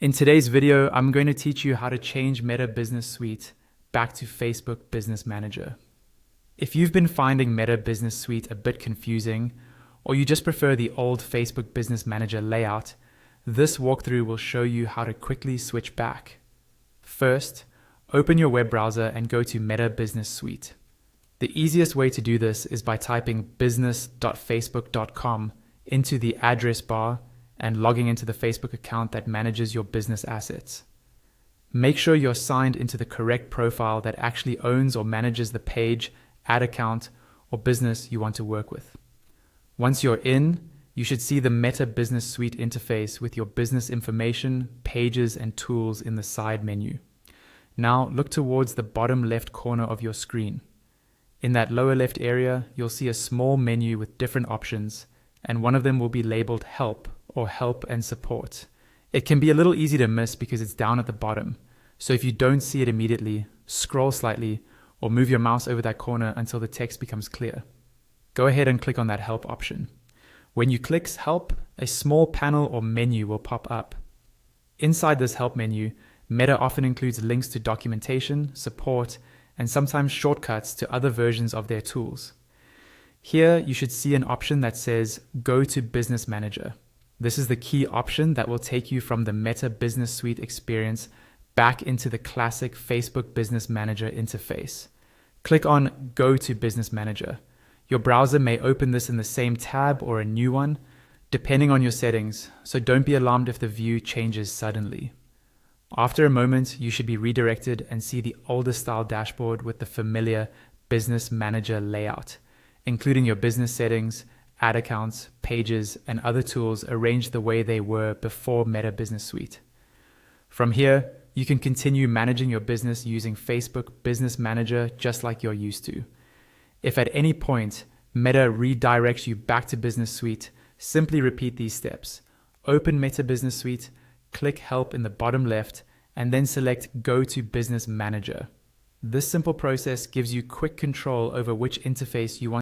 In today's video, I'm going to teach you how to change Meta Business Suite back to Facebook Business Manager. If you've been finding Meta Business Suite a bit confusing, or you just prefer the old Facebook Business Manager layout, this walkthrough will show you how to quickly switch back. First, open your web browser and go to Meta Business Suite. The easiest way to do this is by typing business.facebook.com into the address bar and logging into the Facebook account that manages your business assets. Make sure you're signed into the correct profile that actually owns or manages the page, ad account, or business you want to work with. Once you're in, you should see the Meta Business Suite interface with your business information, pages, and tools in the side menu. Now look towards the bottom left corner of your screen. In that lower left area, you'll see a small menu with different options, and one of them will be labeled Help or Help and Support. It can be a little easy to miss because it's down at the bottom. So if you don't see it immediately, scroll slightly or move your mouse over that corner until the text becomes clear. Go ahead and click on that Help option. When you click Help, a small panel or menu will pop up. Inside this Help menu, Meta often includes links to documentation, support, and sometimes shortcuts to other versions of their tools. Here, you should see an option that says Go to Business Manager. This is the key option that will take you from the Meta Business Suite experience back into the classic Facebook Business Manager interface. Click on Go to Business Manager. Your browser may open this in the same tab or a new one, depending on your settings, so don't be alarmed if the view changes suddenly. After a moment, you should be redirected and see the older style dashboard with the familiar Business Manager layout, including your business settings, ad accounts, pages, and other tools arranged the way they were before Meta Business Suite. From here, you can continue managing your business using Facebook Business Manager just like you're used to. If at any point Meta redirects you back to Business Suite, simply repeat these steps. Open Meta Business Suite, click Help in the bottom left, and then select Go to Business Manager. This simple process gives you quick control over which interface you want